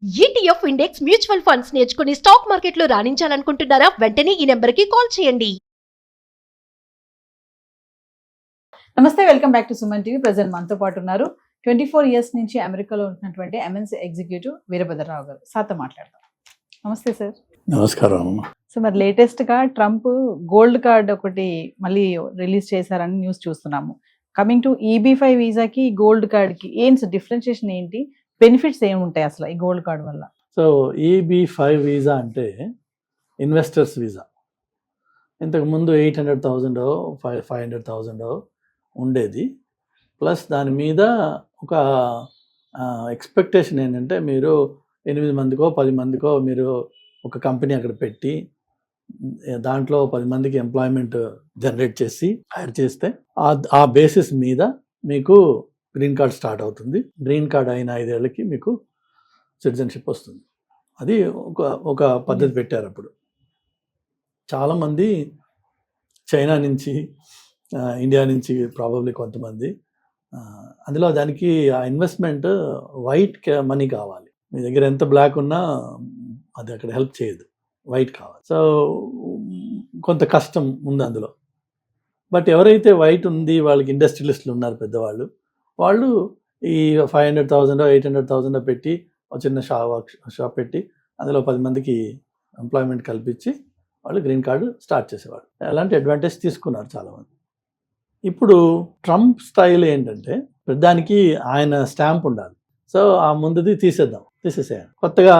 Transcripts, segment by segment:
ETF index mutual funds నేర్చుకుని stock మార్కెట్లో రాణించాలనుకుంటున్నారా? వెంటనే ఈ నెంబర్కి కాల్ చేయండి. నమస్తే, welcome back to Suman TV. Present మనతో పాటు ఉన్నారు 24 ఇయర్స్ నుంచి అమెరికాలో ఉంటున్నటువంటి ఎంఎన్సీ ఎగ్జిక్యూటివ్ వీరభద్రరావు గారు. సార్తో మాట్లాడదాం. నమస్తే సార్. నమస్కారం. సో మరి లేటెస్ట్ గా ట్రంప్ గోల్డ్ కార్డ్ ఒకటి మళ్ళీ రిలీజ్ చేశారని న్యూస్ చూస్తున్నాము. కమింగ్ టు EB-5 వీసాకి గోల్డ్ కార్డ్ కి డిఫరెన్షియేషన్ ఏంటి, బెనిఫిట్స్ ఏమి ఉంటాయి అసలు ఈ గోల్డ్ కార్డ్ వల్ల? సో EB-5 వీసా అంటే ఇన్వెస్టర్స్ వీసా. ఇంతకుముందు 800,000 500,000 ఉండేది. ప్లస్ దాని మీద ఒక ఎక్స్పెక్టేషన్ ఏంటంటే మీరు 8 మందికో 10 మందికో మీరు ఒక కంపెనీ అక్కడ పెట్టి దాంట్లో 10 మందికి ఎంప్లాయ్మెంట్ జనరేట్ చేసి హైర్ చేస్తే ఆ బేసిస్ మీద మీకు గ్రీన్ కార్డ్ స్టార్ట్ అవుతుంది. గ్రీన్ కార్డ్ అయిన 5 ఏళ్ళకి మీకు సిటిజన్షిప్ వస్తుంది. అది ఒక పద్ధతి పెట్టారు. అప్పుడు చాలామంది చైనా నుంచి, ఇండియా నుంచి ప్రాబబ్లీ కొంతమంది, అందులో దానికి ఆ ఇన్వెస్ట్మెంట్ వైట్ మనీ కావాలి. మీ దగ్గర ఎంత బ్లాక్ ఉన్నా అది అక్కడ హెల్ప్ చేయదు, వైట్ కావాలి. సో కొంత కష్టం ఉంది అందులో. బట్ ఎవరైతే వైట్ ఉంది, వాళ్ళకి ఇండస్ట్రియలిస్టులు ఉన్నారు పెద్దవాళ్ళు, వాళ్ళు ఈ 500,000 800,000 పెట్టి ఒక చిన్న షాప్ పెట్టి అందులో 10 మందికి ఎంప్లాయ్మెంట్ కల్పించి వాళ్ళు గ్రీన్ కార్డు స్టార్ట్ చేసేవాళ్ళు. అలాంటి అడ్వాంటేజ్ తీసుకున్నారు చాలామంది. ఇప్పుడు ట్రంప్ స్టైల్ ఏంటంటే దానికి ఆయన స్టాంప్ ఉండాలి. సో ఆ ముందుది తీసేసేయాలి. కొత్తగా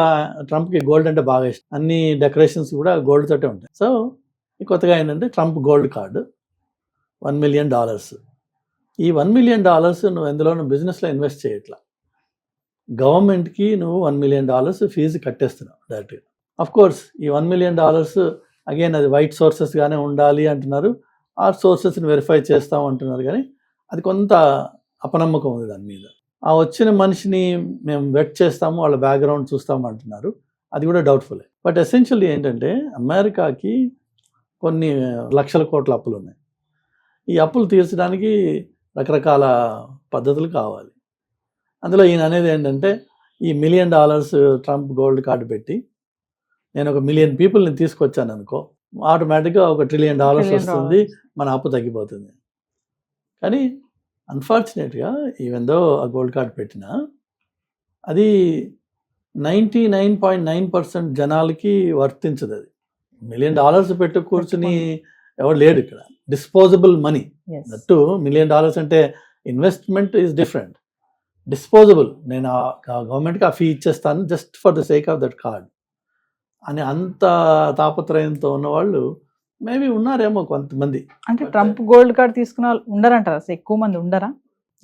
ట్రంప్కి గోల్డ్ అంటే బాగా ఇష్టం. అన్ని డెకరేషన్స్ కూడా గోల్డ్ తోటే ఉంటాయి. సో కొత్తగా ఏంటంటే ట్రంప్ గోల్డ్ కార్డు $1 million. ఈ $1 million నువ్వు ఎందులోనూ బిజినెస్లో ఇన్వెస్ట్ చేయట్లా, గవర్నమెంట్కి నువ్వు $1 million ఫీజు కట్టేస్తున్నావు డైరెక్ట్గా. అఫ్ కోర్స్ ఈ $1 million అగైన్ అది వైట్ సోర్సెస్గానే ఉండాలి అంటున్నారు, ఆ సోర్సెస్ని వెరిఫై చేస్తాం అంటున్నారు. కానీ అది కొంత అపనమ్మకం ఉంది దాని మీద. ఆ వచ్చిన మనిషిని మేము వెట్ చేస్తాము, వాళ్ళ బ్యాక్గ్రౌండ్ చూస్తాము అంటున్నారు, అది కూడా డౌట్ఫుల్లే. బట్ ఎసెన్షియల్లీ ఏంటంటే అమెరికాకి కొన్ని లక్షల కోట్ల అప్పులు ఉన్నాయి. ఈ అప్పులు తీర్చడానికి రకరకాల పద్ధతులు కావాలి. అందులో ఈయన అనేది ఏంటంటే ఈ $1 million ట్రంప్ గోల్డ్ కార్డు పెట్టి నేను 1 million పీపుల్ని తీసుకొచ్చాను అనుకో, ఆటోమేటిక్గా $1 trillion వస్తుంది, మన అప్పు తగ్గిపోతుంది. కానీ అన్ఫార్చునేట్గా ఈవెన్ దో ఆ గోల్డ్ కార్డ్ పెట్టినా అది 99.9% జనాలకి వర్తించదు. అది $1 million పెట్టు కూర్చుని ఎవరు లేడు ఇక్కడ. డిస్పోజబుల్ మనీ, దట్టు $1 million అంటే ఇన్వెస్ట్మెంట్ ఈజ్ డిఫరెంట్. డిస్పోజబుల్, నేను గవర్నమెంట్కి ఆ ఫీ ఇచ్చేస్తాను just for the sake of that card అని అంత తాపత్రయంతో ఉన్నవాళ్ళు మేబీ ఉన్నారేమో కొంతమంది. అంటే ట్రంప్ గోల్డ్ కార్డ్ తీసుకున్న వాళ్ళు ఉండరంటారా? ఎక్కువ మంది ఉండరా?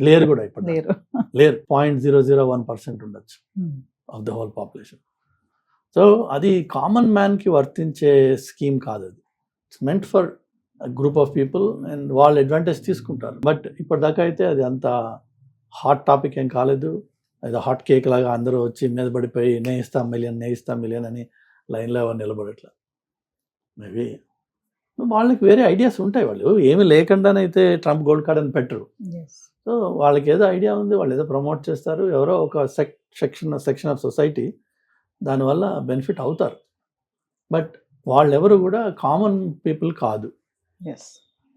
లేరు కూడా, ఇప్పుడు లేరు. 0.001% ఉండొచ్చు of the whole population. So అది కామన్ మ్యాన్కి వర్తించే స్కీమ్ కాదు. అది it's meant for group of people and వాళ్ళు అడ్వాంటేజ్ తీసుకుంటారు. బట్ ఇప్పటిదాకా అయితే అది అంత హాట్ టాపిక్ ఏం కాలేదు. అది హాట్ కేక్ లాగా అందరూ వచ్చి మీద పడిపోయి నేయిస్తాం మిలియన్ అని లైన్లో ఎవరు నిలబడట్లా. మేబీ వాళ్ళకి వేరే ఐడియాస్ ఉంటాయి. వాళ్ళు ఏమి లేకుండానైతే ట్రంప్ గోల్డ్ కార్డ్ అని పెట్టరు. సో వాళ్ళకి ఏదో ఐడియా ఉంది, వాళ్ళు ఏదో ప్రమోట్ చేస్తారు. ఎవరో ఒక సెక్షన్ ఆఫ్ సొసైటీ దానివల్ల బెనిఫిట్ అవుతారు. బట్ వాళ్ళెవరు కూడా కామన్ పీపుల్ కాదు.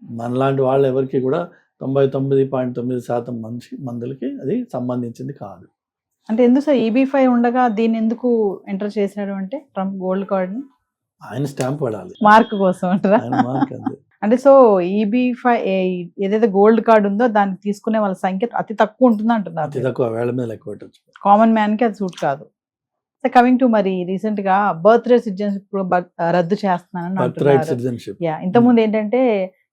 మనలాంటి వాళ్ళు ఎవరికి కూడా 99.9% మందులకి అది సంబంధించింది కాదు. అంటే ఎందుకు సార్ EB-5 ఉండగా దీన్ని ఎందుకు ఎంటర్ చేశాడు అంటే ట్రంప్ గోల్డ్ కార్డ్ని? ఆయన స్టాంప్ పడాలి, మార్క్ కోసం అంటారా? అంటే సో EB-5 ఏదైతే గోల్డ్ కార్డ్ ఉందో దాన్ని తీసుకునే వాళ్ళ సంఖ్య అతి తక్కువ ఉంటుంది అంటున్నారు. అతి తక్కువ, వేళ మీద లెక్క పెట్టచ్చు. కామన్ మ్యాన్కి అది సూట్ కాదు. సో కమింగ్ టు మరి రీసెంట్ గా బర్త్ రేట్ సిటిజన్షిప్ రద్దు చేస్తున్నానని అంటున్నారు. ఇంతకుముందు ఏంటంటే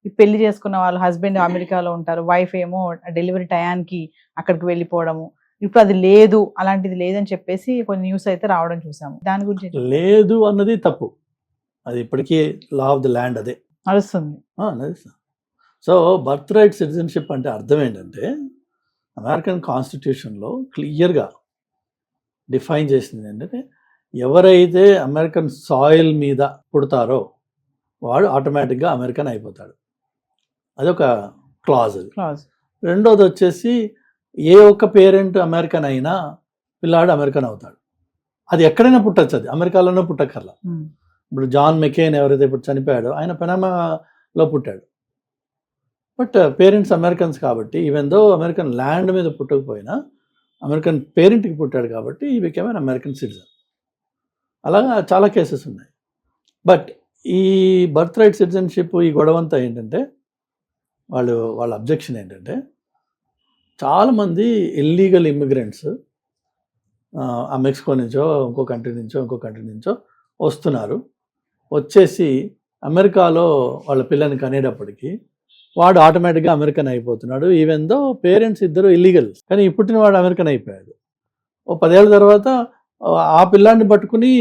ఈ పెళ్లి చేసుకున్న వాళ్ళు హస్బెండ్ అమెరికాలో ఉంటారు, వైఫ్ ఏమో డెలివరీ టయానికి అక్కడికి వెళ్ళిపోవడము. ఇప్పుడు అది లేదు, అలాంటిది లేదని చెప్పేసి కొన్ని న్యూస్ అయితే రావడం చూసాము. దాని గురించి లేదు అన్నది తప్పు. అది ఇప్పటికీ లా ఆఫ్ ది ల్యాండ్ అదే నడుస్తుంది. సో బర్త్ రైట్ సిటిజన్షిప్ అంటే అర్థం ఏంటంటే అమెరికన్ కాన్స్టిట్యూషన్లో క్లియర్గా డిఫైన్ చేసింది ఏంటంటే ఎవరైతే అమెరికన్ సాయిల్ మీద పుడతారో వాడు ఆటోమేటిక్గా అమెరికన్ అయిపోతాడు. అదొక క్లాజ్. అది రెండోది వచ్చేసి ఏ ఒక్క పేరెంట్ అమెరికన్ అయినా పిల్లాడు అమెరికన్ అవుతాడు. అది ఎక్కడైనా పుట్టచ్చు, అది అమెరికాలోనే పుట్టక్కర్లా. ఇప్పుడు జాన్ మెకేన్ ఎవరైతే ఇప్పుడు చనిపోయాడో ఆయన పనామాలో పుట్టాడు. బట్ పేరెంట్స్ అమెరికన్స్ కాబట్టి ఈవెన్ దో అమెరికన్ ల్యాండ్ మీద పుట్టకపోయినా అమెరికన్ పేరెంట్కి పుట్టాడు కాబట్టి he became an American citizen. అలాగా చాలా కేసెస్ ఉన్నాయి. బట్ ఈ బర్త్ రైట్ సిటిజన్షిప్ ఈ గొడవంతా ఏంటంటే వాళ్ళ అబ్జెక్షన్ ఏంటంటే చాలామంది ఇల్లీగల్ ఇమ్మిగ్రెంట్స్ ఆ మెక్సికో నుంచో ఇంకో కంట్రీ నుంచో వస్తున్నారు. వచ్చేసి అమెరికాలో వాళ్ళ పిల్లని కనేటప్పటికి వాడు ఆటోమేటిక్గా అమెరికన్ అయిపోతున్నాడు. ఈవెన్ దో పేరెంట్స్ ఇద్దరు ఇల్లీగల్, కానీ పుట్టిన వాడు అమెరికన్ అయిపోయాడు. ఓ 10 ఏళ్ళ తర్వాత ఆ పిల్లాడిని పట్టుకుని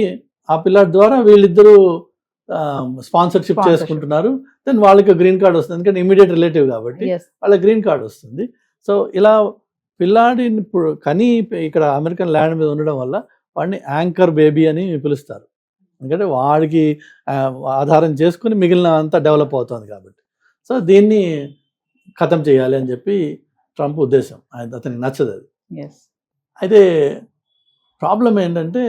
ఆ పిల్లాడి ద్వారా వీళ్ళిద్దరూ స్పాన్సర్షిప్ చేసుకుంటున్నారు. దెన్ వాళ్ళకి గ్రీన్ కార్డ్ వస్తుంది, ఎందుకంటే ఇమీడియట్ రిలేటివ్ కాబట్టి వాళ్ళకి గ్రీన్ కార్డ్ వస్తుంది. సో ఇలా పిల్లాడిని ఇప్పుడు కానీ ఇక్కడ అమెరికన్ ల్యాండ్ మీద ఉండడం వల్ల వాడిని యాంకర్ బేబీ అని పిలుస్తారు, ఎందుకంటే వాడికి ఆధారం చేసుకుని మిగిలిన అంతా డెవలప్ అవుతుంది కాబట్టి. సో దీన్ని ఖతం చేయాలి అని చెప్పి ట్రంప్ ఉద్దేశం, అతనికి నచ్చదు అది. అయితే ప్రాబ్లం ఏంటంటే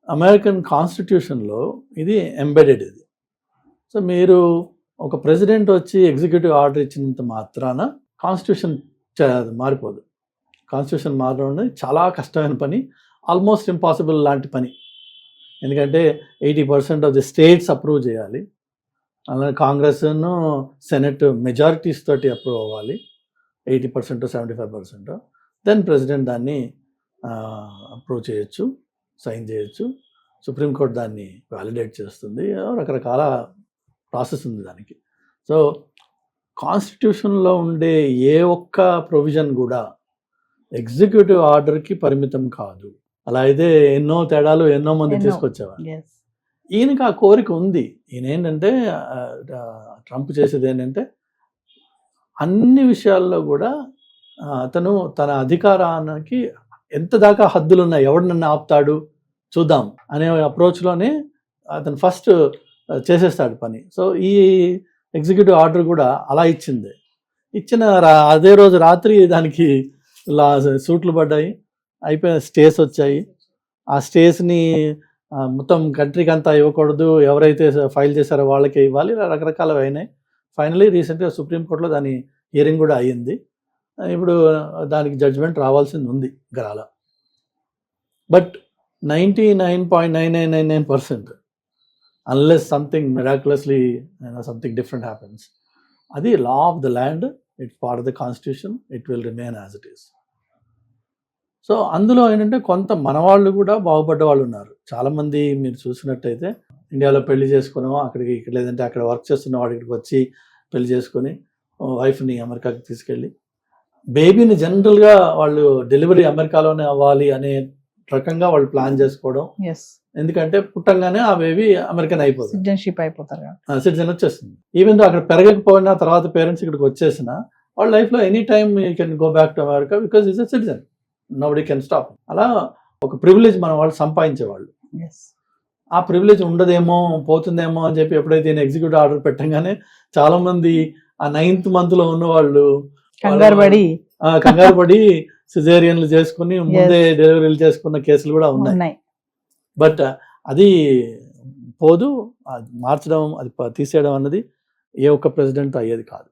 అమెరికన్ కాన్స్టిట్యూషన్లో ఇది ఎంబెడెడ్ ఇది. సో మీరు ఒక ప్రెసిడెంట్ వచ్చి ఎగ్జిక్యూటివ్ ఆర్డర్ ఇచ్చినంత మాత్రాన కాన్స్టిట్యూషన్ మారిపోదు. కాన్స్టిట్యూషన్ మారడం అనేది చాలా కష్టమైన పని, ఆల్మోస్ట్ ఇంపాసిబుల్ లాంటి పని. ఎందుకంటే 80% ఆఫ్ ది స్టేట్స్ అప్రూవ్ చేయాలి, అలాగే కాంగ్రెస్ సెనెట్ మెజారిటీస్ తోటి అప్రూవ్ అవ్వాలి, 80% 75%. దెన్ ప్రెసిడెంట్ దాన్ని అప్రూవ్ చేయొచ్చు, సైన్ చేయొచ్చు, సుప్రీంకోర్టు దాన్ని వ్యాలిడేట్ చేస్తుంది, రకరకాల ప్రాసెస్ ఉంది దానికి. సో కాన్స్టిట్యూషన్లో ఉండే ఏ ఒక్క ప్రొవిజన్ కూడా ఎగ్జిక్యూటివ్ ఆర్డర్కి పరిమితం కాదు. అలా అయితే ఎన్నో తేడాలు ఎన్నో మంది తీసుకొచ్చేవారు. ఈయనకి ఆ కోరిక ఉంది. ఈయన ఏంటంటే ట్రంప్ చేసేది ఏంటంటే అన్ని విషయాల్లో కూడా అతను తన అధికారానికి ఎంత దాకా హద్దులు ఉన్నాయి, ఎవడు నన్ను ఆపుతాడు చూద్దాం అనే అప్రోచ్లోనే అతను ఫస్ట్ చేసేస్తాడు పని. సో ఈ ఎగ్జిక్యూటివ్ ఆర్డర్ కూడా అలా ఇచ్చింది. ఇచ్చిన అదే రోజు రాత్రి దానికి సూట్లు పడ్డాయి, అయిపోయిన స్టేస్ వచ్చాయి. ఆ స్టేస్ని మొత్తం కంట్రీకి అంతా ఇవ్వకూడదు, ఎవరైతే ఫైల్ చేశారో వాళ్ళకే ఇవ్వాలి, రకరకాలు అయినాయి. ఫైనలీ రీసెంట్గా సుప్రీంకోర్టులో దాని హియరింగ్ కూడా అయ్యింది. ఇప్పుడు దానికి జడ్జిమెంట్ రావాల్సింది ఉంది గరాల. But 99.9999% unless something miraculously something different happens, అది law of the land, it's part of the constitution, it will remain as it is. So అందులో ఏంటంటే కొంత మనవాళ్ళు కూడా బాగుపడ్డ వాళ్ళు ఉన్నారు. చాలామంది మీరు చూసినట్టయితే ఇండియాలో పెళ్లి చేసుకున్నామో అక్కడికి, ఇక్కడ లేదంటే అక్కడ వర్క్ చేస్తున్న వాడి ఇక్కడికి వచ్చి పెళ్లి చేసుకొని వైఫ్ని అమెరికాకి తీసుకెళ్ళి బేబీని జనరల్గా వాళ్ళు డెలివరీ అమెరికాలోనే అవ్వాలి అనే రకంగా వాళ్ళు ప్లాన్ చేసుకోవడం. ఎందుకంటే పుట్టంగానే ఆ బేబీ అమెరికన్ అయిపోతుంది, సిటిజన్షిప్ అయిపోతారు, సిటిజన్ వచ్చేస్తుంది. ఈవెన్ దో అక్కడ పెరగకపోయినా తర్వాత పేరెంట్స్ ఇక్కడికి వచ్చేసిన వాళ్ళ లైఫ్లో any time you can go back to America because is a citizen, nobody can stop. అలా ఒక ప్రివిలేజ్ మన వాళ్ళు సంపాదించేవాళ్ళు. ఆ ప్రివిలేజ్ ఉండదేమో, పోతుందేమో అని చెప్పి ఎప్పుడైతే నేను ఎగ్జిక్యూటివ్ ఆర్డర్ పెట్టంగానే చాలా మంది ఆ 9th month లో ఉన్న వాళ్ళు కంగారు పడి సిజేరియన్లు చేసుకుని ముందే డెలివరీలు చేసుకున్న కేసులు కూడా ఉన్నాయి. బట్ అది పోదు, మార్చడం, అది తీసేయడం అన్నది ఏ ఒక్క ప్రెసిడెంట్ అయ్యేది కాదు.